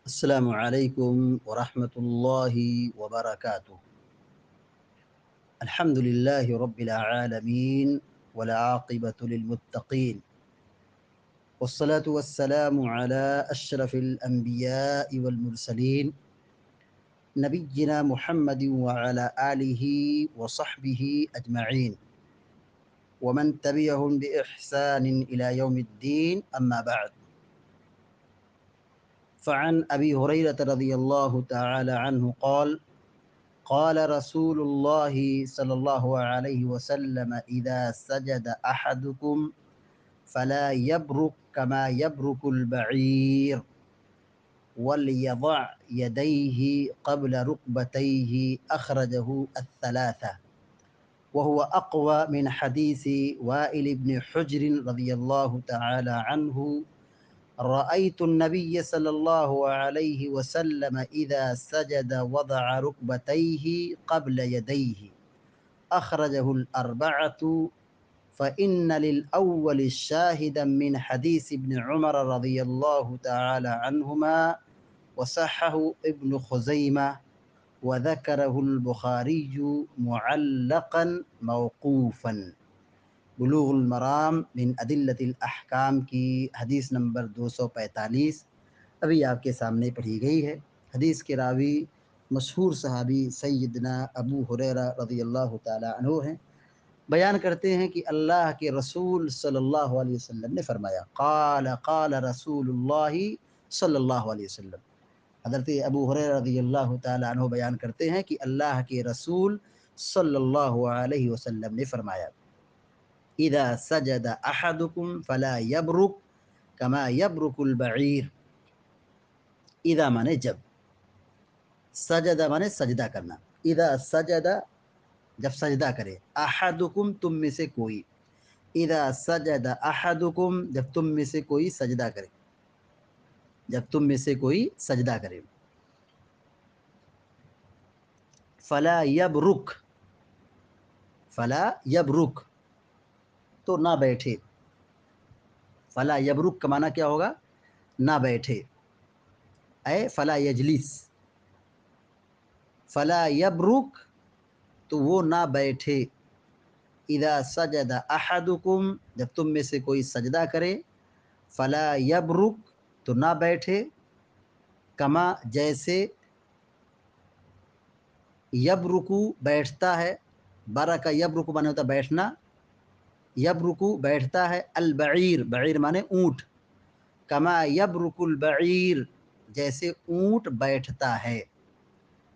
السلام عليكم ورحمة الله وبركاته. الحمد لله رب العالمين والعاقبة للمتقين، والصلاة والسلام على أشرف الأنبياء والمرسلين نبينا محمد وعلى آله وصحبه أجمعين ومن تبعهم بإحسان إلى يوم الدين، أما بعد. فعن أبي هريرة رضي الله تعالى عنه قال: قال رسول الله صلى الله عليه وسلم: إذا سجد أحدكم فلا يبرك كما يبرك البعير، وليضع يديه قبل ركبتيه، أخرجه الثلاثة، وهو أقوى من حديث وائل بن حجر رضي الله تعالى عنه: رأيت النبي صلى الله عليه وسلم إذا سجد وضع ركبتيه قبل يديه، أخرجه الأربعة، فإن للأول شاهدا من حديث ابن عمر رضي الله تعالى عنهما، وصحه ابن خزيمة، وذكره البخاري معلقا موقوفا. بلوغ المرام من ادلت الاحکام کی حدیث نمبر 245 ابھی آپ کے سامنے پڑھی گئی ہے۔ حدیث کے راوی مشہور صحابی سیدنا ابو ہریرہ رضی اللہ تعالی عنہ ہیں۔ بیان کرتے ہیں کہ اللہ کے رسول صلی اللہ علیہ وسلم نے فرمایا، قال رسول اللہ صلی اللہ علیہ وسلم۔ حضرت ابو ہریرہ رضی اللہ تعالی عنہ بیان کرتے ہیں کہ اللہ کے رسول صلی اللہ علیہ وسلم نے فرمایا، اذا سجد احدکم فلا یبرک کما یبرک البعیر۔ اذا مانے جب، سجد مانے سجدہ کرنا، اذا سجد جب سجدہ کرے، احدکم تم میں سے کوئی، اذا سجد احدکم جب تم میں سے کوئی سجدہ کرے، جب تم میں سے کوئی سجدہ کرے، فلا یبرک، فلا یبرک تو نہ بیٹھے، فلا یبرک کا معنی کیا ہوگا؟ نہ بیٹھے، اے فلا یجلس، فلا یبرک تو وہ نہ بیٹھے، اذا سجد احدکم جب تم میں سے کوئی سجدہ کرے، فلا یبرک تو نہ بیٹھے، کما جیسے، یبرکو بیٹھتا ہے، برکا یبرکو مانے ہوتا بیٹھنا، یبرکو بیٹھتا ہے، البعیر بعیر مانے اونٹ، کما یبرک البعیر جیسے اونٹ بیٹھتا ہے۔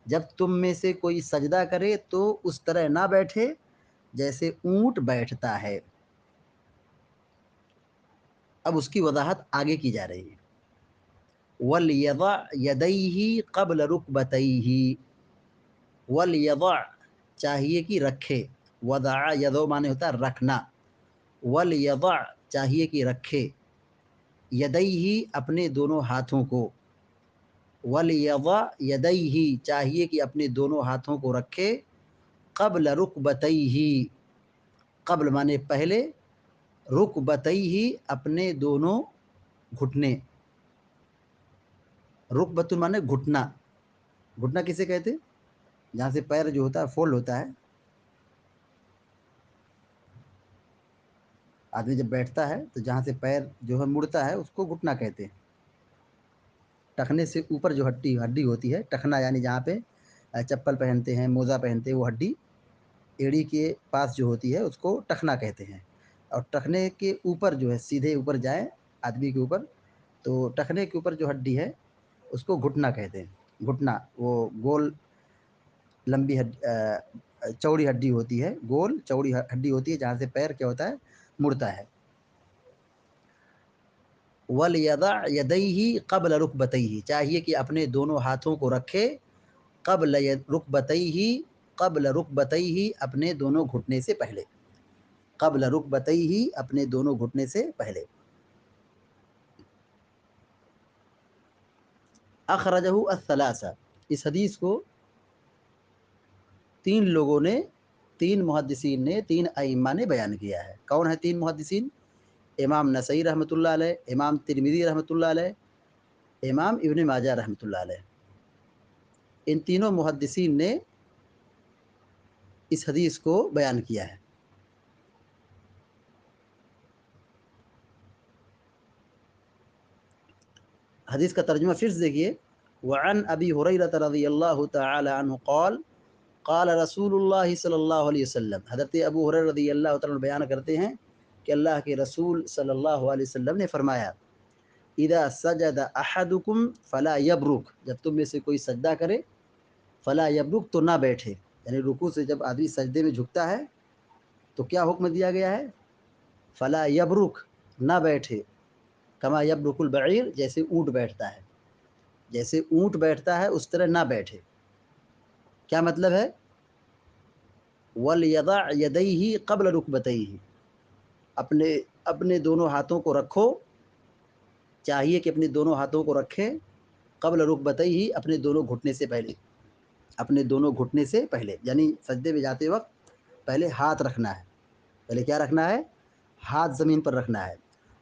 جب تم میں سے کوئی سجدہ کرے تو اس طرح نہ بیٹھے جیسے اونٹ بیٹھتا ہے۔ اب اس کی وضاحت آگے کی جا رہی ہے، وَلْيَضَعْ يَدَيْهِ قَبْلَ رُكْبَتَيْهِ، وَلْيَضَعْ چاہیے کہ رکھے، وضع یدو مانے ہوتا ہے رکھنا، وَلْيَضَعْ چاہیے کہ رکھے، یدیہ اپنے دونوں ہاتھوں کو، وَلْيَضَعْ یدیہ چاہیے کہ اپنے دونوں ہاتھوں کو رکھے، قبل رکبتیہ قبل مانے پہلے، رکبتیہ اپنے دونوں گھٹنے، رکبت مانے گھٹنا، گھٹنا کسے کہتے؟ جہاں سے پیر جو ہوتا ہے فولڈ ہوتا ہے، آدمی جب بیٹھتا ہے تو جہاں سے پیر جو ہے مڑتا ہے اس کو گھٹنا کہتے ہیں۔ ٹخنے سے اوپر جو ہڈی ہوتی ہے، ٹخنا یعنی جہاں پہ چپل پہنتے ہیں، موزہ پہنتے ہیں، وہ ہڈی ایڑی کے پاس جو ہوتی ہے اس کو ٹخنا کہتے ہیں۔ اور ٹخنے کے اوپر جو ہے سیدھے اوپر جائیں آدمی کے اوپر، تو ٹخنے کے اوپر جو ہڈی ہے اس کو گھٹنا کہتے ہیں۔ گھٹنا وہ گول لمبی چوڑی ہڈی ہوتی ہے، گول چوڑی ہڈی ہوتی ہے جہاں سے پیر کیا ہوتا ہے مڑتا ہے۔ وَلْيَضَعْ يَدَيْهِ قَبْلَ رُكْبَتَيْهِ چاہیے کہ اپنے دونوں ہاتھوں کو رکھے، قبل رکبتیہ قبل رکبتیہ اپنے دونوں گھٹنے سے پہلے، قبل رکبتیہ اپنے دونوں گھٹنے سے پہلے۔ اخرجہ الثلاثہ، اس حدیث کو تین لوگوں نے، تین محدثین نے، تین ائمہ نے بیان کیا ہے۔ کون ہے تین محدثین؟ امام نسائی رحمۃ اللہ علیہ، امام ترمذی رحمۃ اللہ علیہ، امام ابن ماجہ رحمۃ اللہ علیہ، ان تینوں محدثین نے اس حدیث کو بیان کیا ہے۔ حدیث کا ترجمہ پھر سے دیکھیے، وعن ابی ہریرہ رضی اللہ تعالی عنہ قال قال رسول اللہ صلی اللہ علیہ وسلم، حضرت ابو ہریرہ رضی اللہ تعالی عنہ بیان کرتے ہیں کہ اللہ کے رسول صلی اللہ علیہ وسلم نے فرمایا، اذا سجد احدکم فلا یبرک، جب تم میں سے کوئی سجدہ کرے، فلا یبرک تو نہ بیٹھے، یعنی رکوع سے جب آدمی سجدے میں جھکتا ہے تو کیا حکم دیا گیا ہے؟ فلا یبرک، نہ بیٹھے، کما یبرک البعیر، جیسے اونٹ بیٹھتا ہے، جیسے اونٹ بیٹھتا ہے اس طرح نہ بیٹھے۔ کیا مطلب ہے؟ وَلْيَضَعْ يَدَيْهِ قَبْلَ رُكْبَتَيْهِ، اپنے دونوں ہاتھوں کو رکھو، چاہیے کہ اپنے دونوں ہاتھوں کو رکھے، قبل رکبتیہ، اپنے دونوں گھٹنے سے پہلے، اپنے دونوں گھٹنے سے پہلے، یعنی سجدے میں جاتے وقت پہلے ہاتھ رکھنا ہے، پہلے کیا رکھنا ہے؟ ہاتھ زمین پر رکھنا ہے،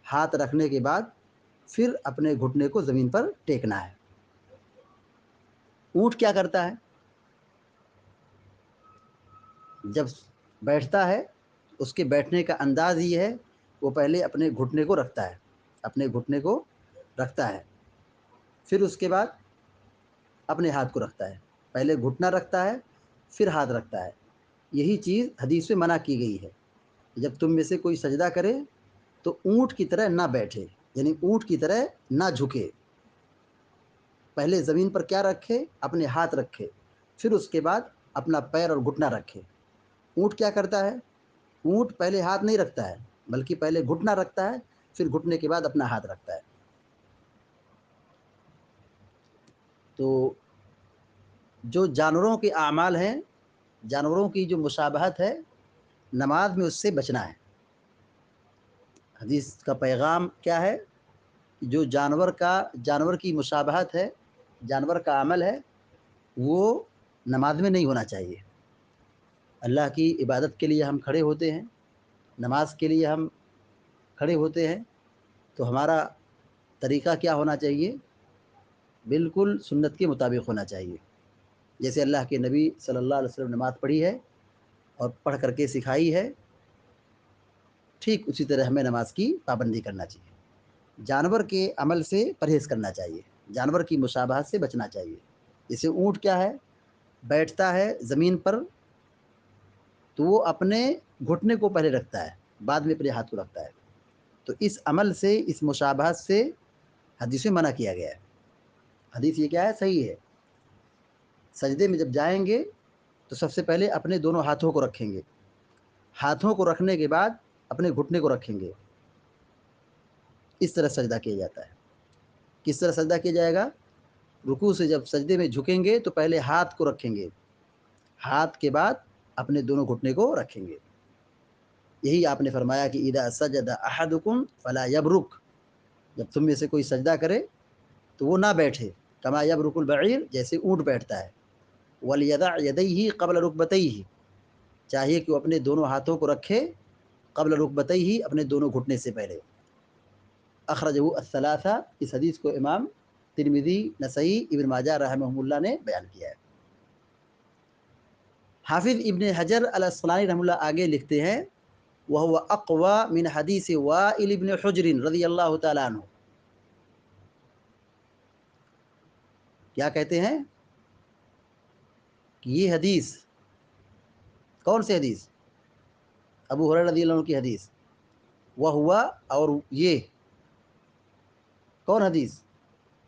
ہاتھ رکھنے کے بعد پھر اپنے گھٹنے کو زمین پر ٹیکنا ہے۔ اونٹ کیا کرتا ہے؟ جب بیٹھتا ہے اس کے بیٹھنے کا انداز یہ ہے، وہ پہلے اپنے گھٹنے کو رکھتا ہے، اپنے گھٹنے کو رکھتا ہے، پھر اس کے بعد اپنے ہاتھ کو رکھتا ہے، پہلے گھٹنا رکھتا ہے پھر ہاتھ رکھتا ہے۔ یہی چیز حدیث میں منع کی گئی ہے، جب تم میں سے کوئی سجدہ کرے تو اونٹ کی طرح نہ بیٹھے، یعنی اونٹ کی طرح نہ جھکے، پہلے زمین پر کیا رکھے؟ اپنے ہاتھ رکھے، پھر اس کے بعد اپنا پیر اور گھٹنا رکھے۔ اونٹ کیا کرتا ہے؟ اونٹ پہلے ہاتھ نہیں رکھتا ہے، بلکہ پہلے گھٹنا رکھتا ہے، پھر گھٹنے کے بعد اپنا ہاتھ رکھتا ہے۔ تو جو جانوروں کے اعمال ہیں، جانوروں کی جو مشابہت ہے، نماز میں اس سے بچنا ہے۔ حدیث کا پیغام کیا ہے؟ جو جانور کی مشابہت ہے، جانور کا عمل ہے، وہ نماز میں نہیں ہونا چاہیے۔ اللہ کی عبادت کے لیے ہم کھڑے ہوتے ہیں، نماز کے لیے ہم کھڑے ہوتے ہیں، تو ہمارا طریقہ کیا ہونا چاہیے؟ بالکل سنت کے مطابق ہونا چاہیے۔ جیسے اللہ کے نبی صلی اللہ علیہ وسلم نماز پڑھی ہے اور پڑھ کر کے سکھائی ہے، ٹھیک اسی طرح ہمیں نماز کی پابندی کرنا چاہیے۔ جانور کے عمل سے پرہیز کرنا چاہیے، جانور کی مشابہت سے بچنا چاہیے۔ جیسے اونٹ کیا ہے؟ بیٹھتا ہے زمین پر تو وہ اپنے گھٹنے کو پہلے رکھتا ہے، بعد میں اپنے ہاتھ کو رکھتا ہے۔ تو اس عمل سے، اس مشابہت سے حدیث میں منع کیا گیا ہے۔ حدیث یہ کیا ہے؟ صحیح ہے۔ سجدے میں جب جائیں گے تو سب سے پہلے اپنے دونوں ہاتھوں کو رکھیں گے، ہاتھوں کو رکھنے کے بعد اپنے گھٹنے کو رکھیں گے، اس طرح سجدہ کیا جاتا ہے۔ کس طرح سجدہ کیا جائے گا؟ رکوع سے جب سجدے میں جھکیں گے تو پہلے ہاتھ کو رکھیں گے، ہاتھ کے بعد اپنے دونوں گھٹنے کو رکھیں گے۔ یہی آپ نے فرمایا کہ اذا سجد احدکم فلا یبرک، جب تم میں سے کوئی سجدہ کرے تو وہ نہ بیٹھے، کما یبرک البعیر، جیسے اونٹ بیٹھتا ہے۔ وَلْيَضَعْ يَدَيْهِ قَبْلَ رُكْبَتَيْهِ، چاہیے کہ وہ اپنے دونوں ہاتھوں کو رکھے، قبل رکبتیہ، اپنے دونوں گھٹنے سے پہلے۔ اخرجہ الثلاثہ، اس حدیث کو امام ترمذی، نسائی، ابن ماجہ رحمہ اللہ نے بیان کیا ہے۔ حافظ ابن حجر الاسقلانی رحمہ اللہ آگے لکھتے ہیں، وَهُوَ أَقْوَى مِنْ حَدِيثِ وَائِلِ بْنِ حُجْرٍ رضی اللہ تعالیٰ عنہ۔ کیا کہتے ہیں کہ یہ حدیث، کون سے حدیث؟ ابو ہریرہ رضی اللہ عنہ کی حدیث، وَهُوَ، اور یہ کون حدیث؟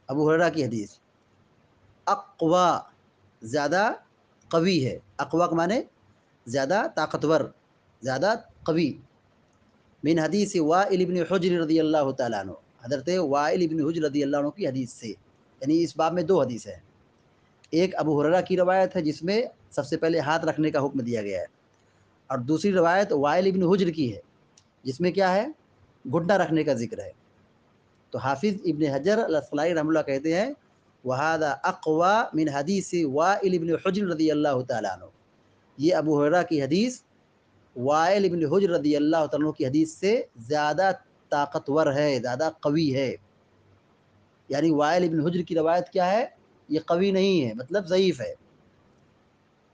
ابو ہریرہ کی حدیث، اقوا، زیادہ قوی ہے، اقوا کا معنی زیادہ طاقتور، زیادہ قوی، من حدیث وائل بن حجر رضی اللہ تعالیٰ عنہ، حضرت وائل بن حجر رضی اللہ عنہ کی حدیث سے۔ یعنی اس باب میں دو حدیث ہیں، ایک ابو ہریرہ کی روایت ہے جس میں سب سے پہلے ہاتھ رکھنے کا حکم دیا گیا ہے، اور دوسری روایت وائل بن حجر کی ہے جس میں کیا ہے؟ گھٹنا رکھنے کا ذکر ہے۔ تو حافظ ابن حجر الاسقلانی رحمہ اللہ کہتے ہیں، وَهَذَا أَقْوَى مِنْ حَدِيثِ وَائِلِ بْنِ حُجْرٍ رضی اللہ تعالیٰ عنہ، یہ ابو ہریرہ کی حدیث وائل ابن حجر رضی اللہ تعالیٰ عنہ کی حدیث سے زیادہ طاقتور ہے، زیادہ قوی ہے۔ یعنی وائل ابن حجر کی روایت کیا ہے؟ یہ قوی نہیں ہے، مطلب ضعیف ہے۔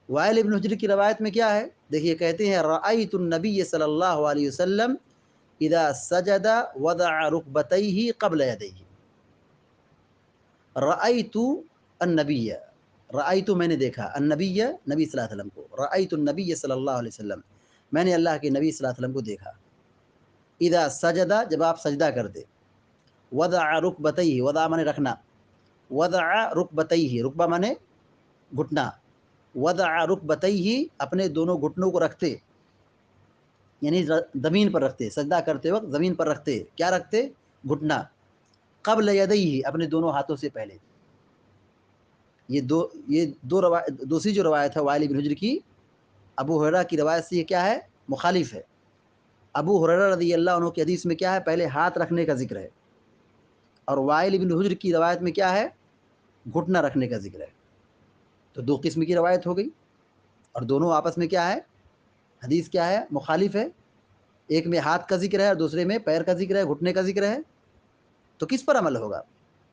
وائل ابن حجر کی روایت میں کیا ہے؟ دیکھیے کہتے ہیں رأیت النبی صلی اللہ علیہ وسلم اذا سجد وضع رکبتیہ قبل یدیہ۔ رأیت النبی، رأیت میں نے دیکھا، النبی نبی صلی اللہ علیہ وسلم کو، رأیت النبی صلی اللہ علیہ وسلم میں نے اللہ کے نبی صلی اللہ علیہ وسلم کو دیکھا، اذا سجدہ جب آپ سجدہ کرتے، وضع رکبتیہ، وضع مانے رکھنا، وضع رکبتیہ رکبہ مانے گھٹنا، وضع رکبتیہ اپنے دونوں گھٹنوں کو رکھتے، یعنی زمین پر رکھتے، سجدہ کرتے وقت زمین پر رکھتے، کیا رکھتے؟ گھٹنا، قبل یدیہ اپنے دونوں ہاتھوں سے پہلے۔ یہ دو روایت، دوسری جو روایت ہے وائل بن حجر کی، ابو ہریرہ کی روایت سے یہ کیا ہے؟ مخالف ہے۔ ابو ہریرہ رضی اللہ عنہ کی حدیث میں کیا ہے؟ پہلے ہاتھ رکھنے کا ذکر ہے، اور وائل بن حجر کی روایت میں کیا ہے؟ گھٹنا رکھنے کا ذکر ہے۔ تو دو قسم کی روایت ہو گئی، اور دونوں آپس میں کیا ہے؟ حدیث کیا ہے؟ مخالف ہے۔ ایک میں ہاتھ کا ذکر ہے اور دوسرے میں پیر کا ذکر ہے، گھٹنے کا ذکر ہے۔ تو کس پر عمل ہوگا؟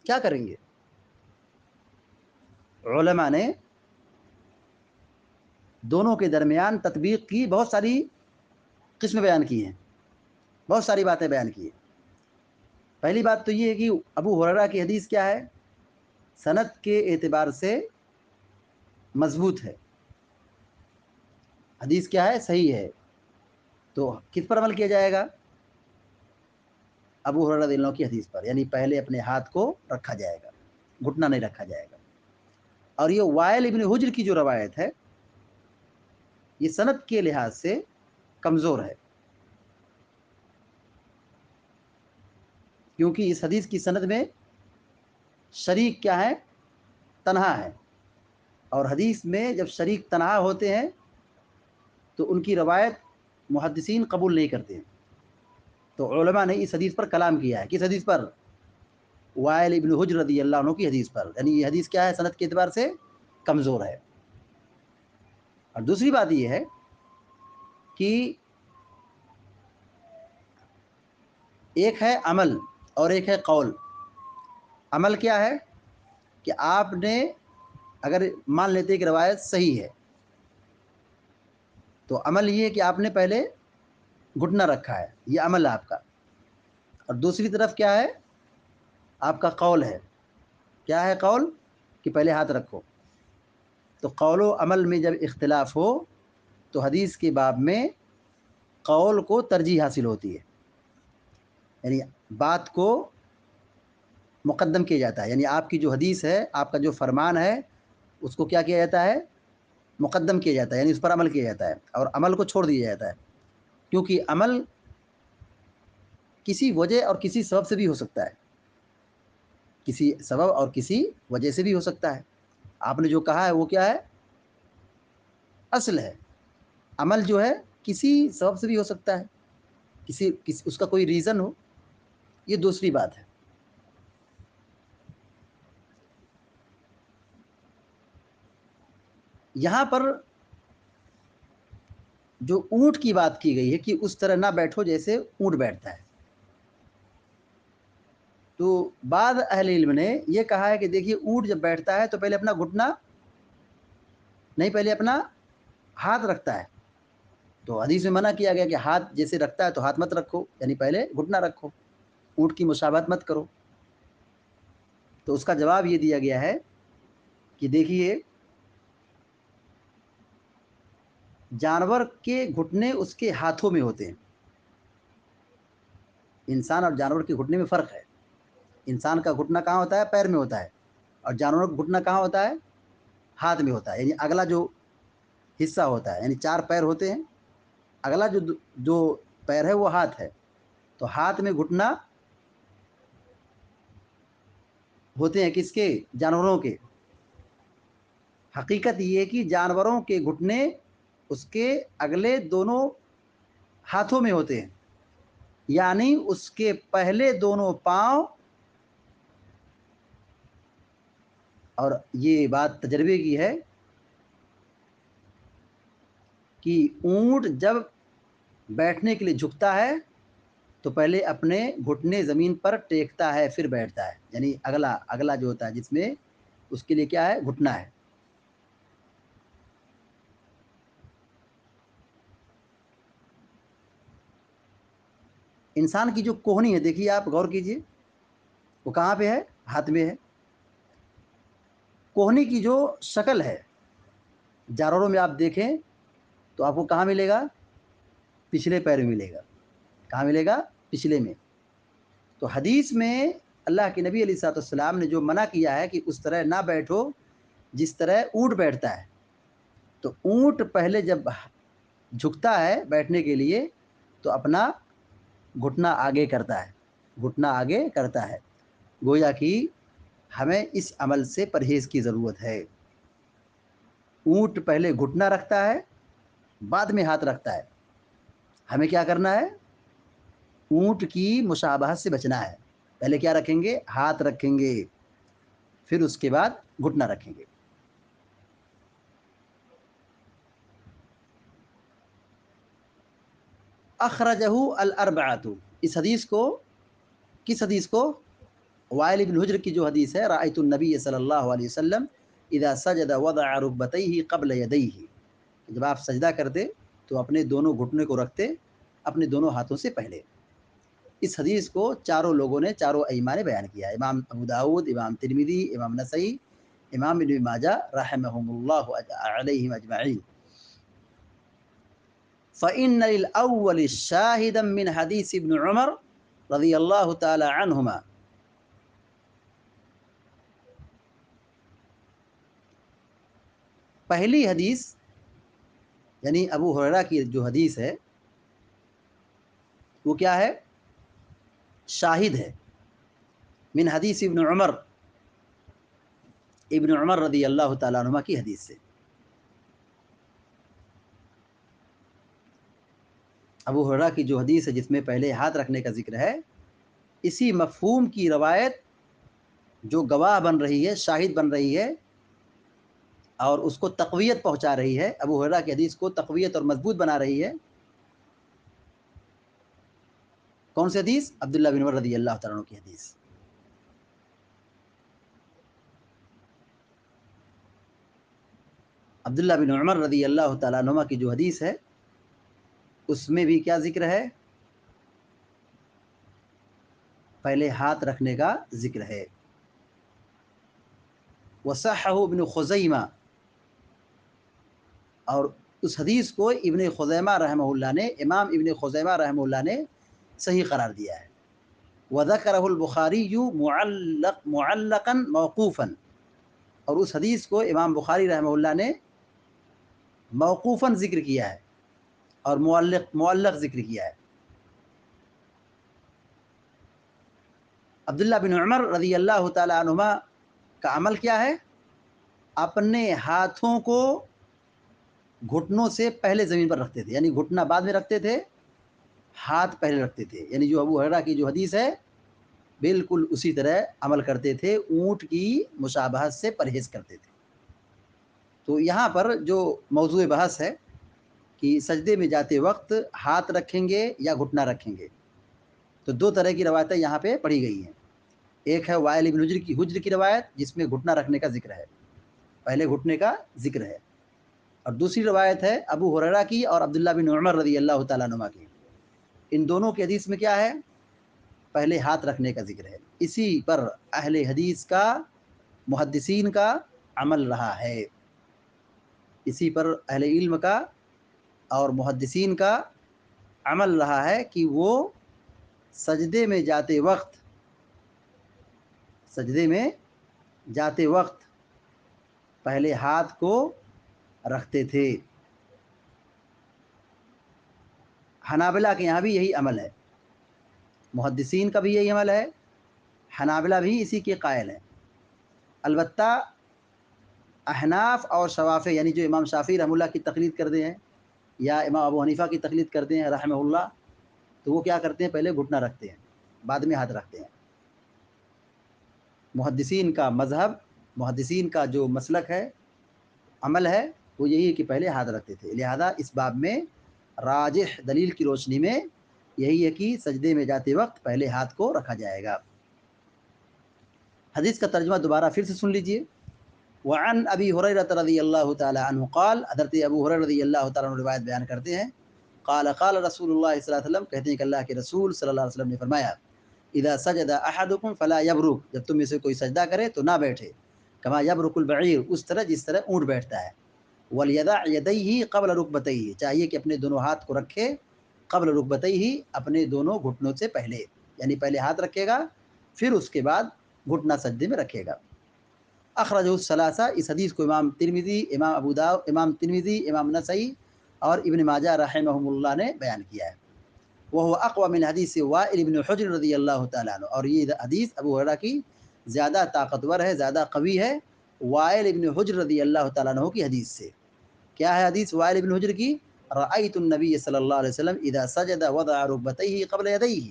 کیا کریں گے؟ علماء نے دونوں کے درمیان تطبیق کی بہت ساری قسم بیان کی ہیں، بہت ساری باتیں بیان کی ہیں۔ پہلی بات تو یہ ہے کہ ابو ہریرہ کی حدیث کیا ہے؟ سند کے اعتبار سے مضبوط ہے، حدیث کیا ہے؟ صحیح ہے۔ تو کس پر عمل کیا جائے گا؟ ابو ہریرہ رضی اللہ عنہ کی حدیث پر، یعنی پہلے اپنے ہاتھ کو رکھا جائے گا، گھٹنا نہیں رکھا جائے گا۔ اور یہ وائل ابن حجر کی جو روایت ہے یہ سند کے لحاظ سے کمزور ہے، کیونکہ اس حدیث کی سند میں شریک کیا ہے؟ تنہا ہے، اور حدیث میں جب شریک تنہا ہوتے ہیں تو ان کی روایت محدثین قبول نہیں کرتے ہیں۔ تو علماء نے اس حدیث پر کلام کیا ہے، کس حدیث پر؟ وائل ابن حجر رضی اللہ عنہ کی حدیث پر، یعنی یہ حدیث کیا ہے؟ سند کے اعتبار سے کمزور ہے۔ اور دوسری بات یہ ہے کہ ایک ہے عمل اور ایک ہے قول۔ عمل کیا ہے؟ کہ آپ نے اگر مان لیتے کہ روایت صحیح ہے تو عمل یہ ہے کہ آپ نے پہلے گھٹنا رکھا ہے، یہ عمل ہے آپ کا، اور دوسری طرف کیا ہے؟ آپ کا قول ہے۔ کیا ہے قول؟ کہ پہلے ہاتھ رکھو۔ تو قول و عمل میں جب اختلاف ہو تو حدیث کے باب میں قول کو ترجیح حاصل ہوتی ہے، یعنی بات کو مقدم کیا جاتا ہے، یعنی آپ کی جو حدیث ہے، آپ کا جو فرمان ہے، اس کو کیا کیا جاتا ہے؟ مقدم کیا جاتا ہے، یعنی اس پر عمل کیا جاتا ہے، اور عمل کو چھوڑ دیا جاتا ہے، کیونکہ عمل کسی وجہ اور کسی سبب سے بھی ہو سکتا ہے، کسی سبب اور کسی وجہ سے بھی ہو سکتا ہے۔ آپ نے جو کہا ہے وہ کیا ہے؟ اصل ہے۔ عمل جو ہے کسی سبب سے بھی ہو سکتا ہے، کسی اس کا کوئی ریزن ہو، یہ دوسری بات ہے۔ یہاں پر جو اونٹ کی بات کی گئی ہے کہ اس طرح نہ بیٹھو جیسے اونٹ بیٹھتا ہے، تو بعض اہل علم نے یہ کہا ہے کہ دیکھیے اونٹ جب بیٹھتا ہے تو پہلے اپنا گھٹنا نہیں، پہلے اپنا ہاتھ رکھتا ہے، تو حدیث میں منع کیا گیا کہ ہاتھ جیسے رکھتا ہے تو ہاتھ مت رکھو، یعنی پہلے گھٹنا رکھو، اونٹ کی مشابہت مت کرو۔ تو اس کا جواب یہ دیا گیا ہے کہ دیکھیے جانور کے گھٹنے اس کے ہاتھوں میں ہوتے ہیں، انسان اور جانور کے گھٹنے میں فرق ہے۔ انسان کا گھٹنا کہاں ہوتا ہے؟ پیر میں ہوتا ہے، اور جانور کا گھٹنا کہاں ہوتا ہے؟ ہاتھ میں ہوتا ہے، یعنی اگلا جو حصہ ہوتا ہے، یعنی چار پیر ہوتے ہیں، اگلا جو پیر ہے وہ ہاتھ ہے، تو ہاتھ میں گھٹنا ہوتے ہیں کس کے؟ جانوروں کے۔ حقیقت یہ ہے کہ جانوروں کے گھٹنے اس کے اگلے دونوں ہاتھوں میں ہوتے ہیں، یعنی اس کے پہلے دونوں پاؤں، اور یہ بات تجربے کی ہے کہ اونٹ جب بیٹھنے کے لیے جھکتا ہے تو پہلے اپنے گھٹنے زمین پر ٹیکتا ہے پھر بیٹھتا ہے، یعنی اگلا جو ہوتا ہے جس میں اس کے لیے کیا ہے، گھٹنا ہے۔ انسان کی جو کوہنی ہے، دیکھیے آپ غور کیجئے، وہ کہاں پہ ہے؟ ہاتھ میں ہے۔ کوہنی کی جو شکل ہے جانوروں میں آپ دیکھیں تو آپ کو کہاں ملے گا؟ پچھلے پیر میں ملے گا۔ کہاں ملے گا؟ پچھلے میں۔ تو حدیث میں اللہ کے نبی علیہ الصلوۃ والسلام نے جو منع کیا ہے کہ اس طرح نہ بیٹھو جس طرح اونٹ بیٹھتا ہے۔ تو اونٹ پہلے جب جھکتا ہے بیٹھنے کے لیے تو اپنا گھٹنا آگے کرتا ہے، گھٹنا آگے کرتا ہے۔ گویا کہ ہمیں اس عمل سے پرہیز کی ضرورت ہے۔ اونٹ پہلے گھٹنا رکھتا ہے، بعد میں ہاتھ رکھتا ہے۔ ہمیں کیا کرنا ہے؟ اونٹ کی مشابہت سے بچنا ہے۔ پہلے کیا رکھیں گے؟ ہاتھ رکھیں گے، پھر اس کے بعد گھٹنا رکھیں گے۔ اخرجہ الاربعۃ، اس حدیث کو، کس حدیث کو؟ وائل بن حجر کی جو حدیث ہے، رأیت النبی صلی اللہ علیہ وسلم اذا سجد وضع رکبتیہ قبل یدیہ، جب آپ سجدہ کرتے تو اپنے دونوں گھٹنے کو رکھتے اپنے دونوں ہاتھوں سے پہلے۔ اس حدیث کو چاروں لوگوں نے، چاروں ائمہ نے بیان کیا، امام ابو داؤد، امام ترمذی، امام نسائی، امام ابن ماجہ رحمہم اللہ علیہم اجمعین۔ فإن للأول شاہدا من حدیث ابن عمر رضی اللہ تعالی عنہما، پہلی حدیث یعنی ابو ہریرہ کی جو حدیث ہے وہ کیا ہے؟ شاہد ہے، من حدیث ابن عمر، ابن عمر رضی اللہ تعالیٰ عنہما کی حدیث سے۔ ابو ہریرہ کی جو حدیث ہے جس میں پہلے ہاتھ رکھنے کا ذکر ہے، اسی مفہوم کی روایت جو گواہ بن رہی ہے، شاہد بن رہی ہے اور اس کو تقویت پہنچا رہی ہے، ابو ہریرہ کی حدیث کو تقویت اور مضبوط بنا رہی ہے، کون سی حدیث؟ عبداللہ بن عمر رضی اللہ تعالیٰ عنہ کی حدیث۔ عبداللہ بن عمر رضی اللہ تعالیٰ عنہ کی جو حدیث ہے اس میں بھی کیا ذکر ہے؟ پہلے ہاتھ رکھنے کا ذکر ہے۔ وصححہ ابن خزیمہ، اور اس حدیث کو ابن خزیمہ رحمہ اللہ نے، امام ابن خزیمہ رحمہ اللہ نے صحیح قرار دیا ہے۔ وذکرہ البخاری معلقا موقوفا، اور اس حدیث کو امام بخاری رحمہ اللہ نے موقوفاً ذکر کیا ہے اور معلق ذکر کیا ہے۔ عبداللہ بن عمر رضی اللہ تعالی عنہما کا عمل کیا ہے؟ اپنے ہاتھوں کو گھٹنوں سے پہلے زمین پر رکھتے تھے، یعنی گھٹنا بعد میں رکھتے تھے، ہاتھ پہلے رکھتے تھے، یعنی جو ابو ہریرہ کی جو حدیث ہے بالکل اسی طرح عمل کرتے تھے، اونٹ کی مشابہت سے پرہیز کرتے تھے۔ تو یہاں پر جو موضوع بحث ہے کہ سجدے میں جاتے وقت ہاتھ رکھیں گے یا گھٹنا رکھیں گے، تو دو طرح کی روایتیں یہاں پہ پڑھی گئی ہیں۔ ایک ہے وائل بن حجر کی روایت جس میں گھٹنا رکھنے کا ذکر ہے، پہلے گھٹنے کا ذکر ہے، اور دوسری روایت ہے ابو ہریرہ کی اور عبداللہ بن عمر رضی اللہ تعالیٰ عنہ کی۔ ان دونوں کی حدیث میں کیا ہے؟ پہلے ہاتھ رکھنے کا ذکر ہے۔ اسی پر اہل حدیث کا، محدثین کا عمل رہا ہے، اسی پر اہل علم کا اور محدثین کا عمل رہا ہے کہ وہ سجدے میں جاتے وقت پہلے ہاتھ کو رکھتے تھے۔ حنابلہ کے یہاں بھی یہی عمل ہے، محدثین کا بھی یہی عمل ہے، حنابلہ بھی اسی کے قائل ہیں۔ البتہ احناف اور شوافی، یعنی جو امام شافعی رحمہ اللہ کی تقلید کرتے ہیں یا امام ابو حنیفہ کی تقلید کرتے ہیں رحمہ اللہ، تو وہ کیا کرتے ہیں؟ پہلے گھٹنا رکھتے ہیں، بعد میں ہاتھ رکھتے ہیں۔ محدثین کا مذہب، محدثین کا جو مسلک ہے، عمل ہے، وہ یہی ہے کہ پہلے ہاتھ رکھتے تھے۔ لہذا اس باب میں راجح دلیل کی روشنی میں یہی ہے کہ سجدے میں جاتے وقت پہلے ہاتھ کو رکھا جائے گا۔ حدیث کا ترجمہ دوبارہ پھر سے سن لیجئے۔ وعن ابی ہریرہ رضی اللہ تعالی عنہ قال، حضرت ابو ہریرہ رضی اللہ تعالی عنہ روایت بیان کرتے ہیں، قال قال رسول اللہ صلی اللہ علیہ وسلم، کہتے ہیں کہ اللہ کے رسول صلی اللہ علیہ وسلم نے فرمایا، اذا سجد احدکم فلا یبرک، جب تم میں سے کوئی سجدہ کرے تو نہ بیٹھے، کما یبرک البعیر، اس طرح جس طرح اونٹ بیٹھتا ہے، ولیدع یدیہ قبل رکبتیہ، چاہیے کہ اپنے دونوں ہاتھ کو رکھے قبل رکبتیہ، اپنے دونوں گھٹنوں سے پہلے، یعنی پہلے ہاتھ رکھے گا پھر اس کے بعد گھٹنا سجدے میں رکھے گا۔ اخرجہ الثلاثہ، اس حدیث کو امام ترمذی، امام ابو داؤد، امام ترمذی، امام نسائی اور ابن ماجہ رحمہم اللہ نے بیان کیا ہے۔ وہ اقوى من حدیث وائل بن حجر رضی اللہ تعالیٰ عنہ، اور یہ حدیث ابو ہریرہ کی زیادہ طاقتور ہے، زیادہ قوی ہے وائل بن حجر رضی اللہ تعالیٰ عنہ کی حدیث سے۔ کیا ہے حدیث وائل بن حجر کی؟ رأیت النبی صلی اللہ علیہ وسلم اذا سجد وضع رکبتیہ قبل یدیہ،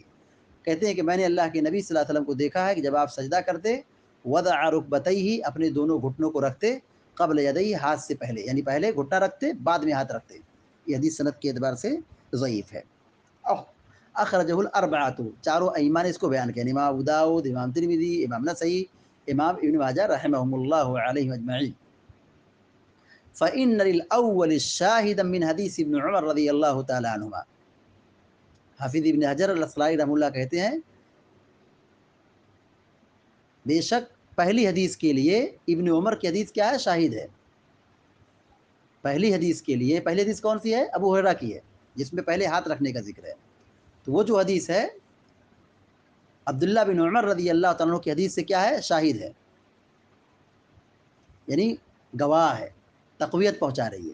کہتے ہیں کہ میں نے اللہ کے نبی صلی اللہ علیہ وسلم کو دیکھا ہے کہ جب آپ سجدہ کرتے، وضع رکبتیہ، اپنے دونوں گھٹنوں کو رکھتے، قبل یدیہ، ہاتھ سے پہلے، یعنی پہلے گھٹنا رکھتے بعد میں ہاتھ رکھتے۔ یہ حدیث سند کے اعتبار سے ضعیف ہے۔ اخرجہ الاربعۃ، چاروں ائمہ نے اس کو بیان کیا، امام ابو داؤد، امام ترمذی، امام نسائی، امام ابن ماجہ رحمہم اللہ علیہ اجمعین۔ فإن للأول شاہدا من حدیث ابن عمر رضی اللہ تعالی عنہما، حافظ ابن حجر الاسقلانی رحمہ اللہ کہتے ہیں بے شک پہلی حدیث کے لیے ابن عمر کی حدیث کیا ہے؟ شاہد ہے۔ پہلی حدیث کے لیے، پہلی حدیث کون سی ہے؟ ابو ہریرہ کی ہے، جس میں پہلے ہاتھ رکھنے کا ذکر ہے۔ تو وہ جو حدیث ہے عبداللہ بن عمر رضی اللہ تعالیٰ عنہ کی حدیث سے کیا ہے؟ شاہد ہے، یعنی گواہ ہے، تقویت پہنچا رہی ہے۔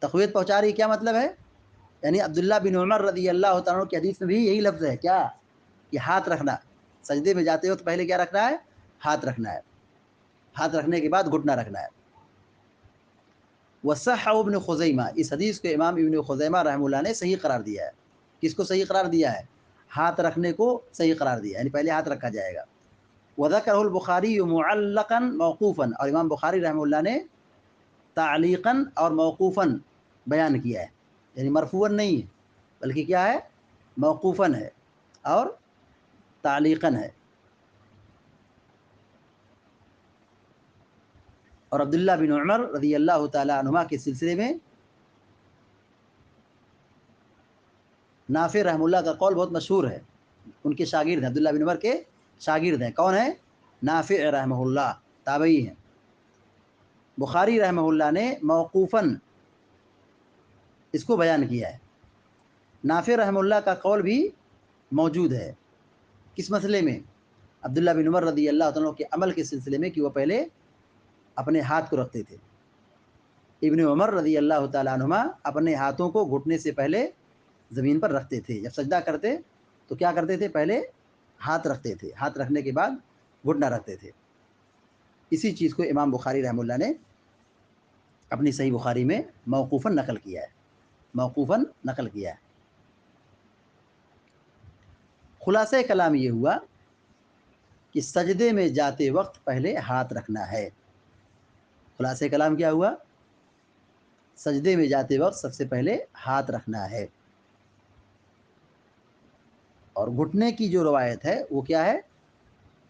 تقویت پہنچا رہی ہے کیا مطلب ہے؟ یعنی عبداللہ بن عمر رضی اللہ تعالیٰ عنہ کی حدیث میں بھی یہی لفظ ہے، کیا کہ ہاتھ رکھنا، سجدے میں جاتے ہو تو پہلے کیا رکھنا ہے؟ ہاتھ رکھنا ہے، ہاتھ رکھنے کے بعد گھٹنا رکھنا ہے۔ وصححہ ابن خزیمہ، اس حدیث کو امام ابن خزیمہ رحمہ اللہ نے صحیح قرار دیا ہے۔ کس کو صحیح قرار دیا ہے؟ ہاتھ رکھنے کو صحیح قرار دیا، یعنی پہلے ہاتھ رکھا جائے گا۔ وذکرہ البخاری معلقا موقوفا، اور امام بخاری رحمہ اللہ نے تعلیقا اور موقوفا بیان کیا ہے، یعنی مرفوعا نہیں ہے بلکہ کیا ہے؟ موقوفا ہے اور تعلیقا ہے۔ اور عبداللہ بن عمر رضی اللہ تعالی عنہما کے سلسلے میں نافع رحمہ اللہ کا قول بہت مشہور ہے، ان کے شاگرد ہیں، عبداللہ بن عمر کے شاگرد ہیں، کون ہیں؟ نافع رحمہ اللہ، تابعی ہیں۔ بخاری رحمہ اللہ نے موقوفاً اس کو بیان کیا ہے۔ نافع رحمہ اللہ کا قول بھی موجود ہے، کس مسئلے میں؟ عبداللہ بن عمر رضی اللہ تعالیٰ کے عمل کے سلسلے میں، کہ وہ پہلے اپنے ہاتھ کو رکھتے تھے۔ ابن عمر رضی اللہ تعالیٰ عنہما اپنے ہاتھوں کو گھٹنے سے پہلے زمین پر رکھتے تھے، جب سجدہ کرتے تو کیا کرتے تھے؟ پہلے ہاتھ رکھتے تھے، ہاتھ رکھنے کے بعد گھٹنا رکھتے تھے۔ اسی چیز کو امام بخاری رحمہ اللہ نے اپنی صحیح بخاری میں موقوفاً نقل کیا ہے، موقوفاً نقل کیا ہے۔ خلاصہ کلام یہ ہوا کہ سجدے میں جاتے وقت پہلے ہاتھ رکھنا ہے۔ خلاصہ کلام کیا ہوا؟ سجدے میں جاتے وقت سب سے پہلے ہاتھ رکھنا ہے، اور گھٹنے کی جو روایت ہے وہ کیا ہے؟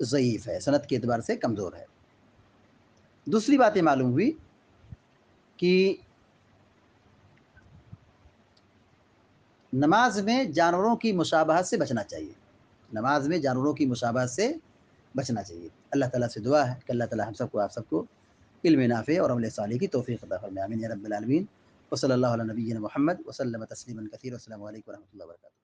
ضعیف ہے، سند کے اعتبار سے کمزور ہے۔ دوسری بات یہ معلوم ہوئی کہ نماز میں جانوروں کی مشابہت سے بچنا چاہیے، نماز میں جانوروں کی مشابہت سے بچنا چاہیے۔ اللہ تعالیٰ سے دعا ہے کہ اللہ تعالیٰ ہم سب کو، آپ سب کو علم نافع اور عمل صالح کی توفیق عطا فرمائے، آمین یا رب العالمین۔ وصلی اللہ علی نبینا محمد وسلم تسلیما کثیرا، السلام علیکم ورحمۃ اللہ وبرکاتہ۔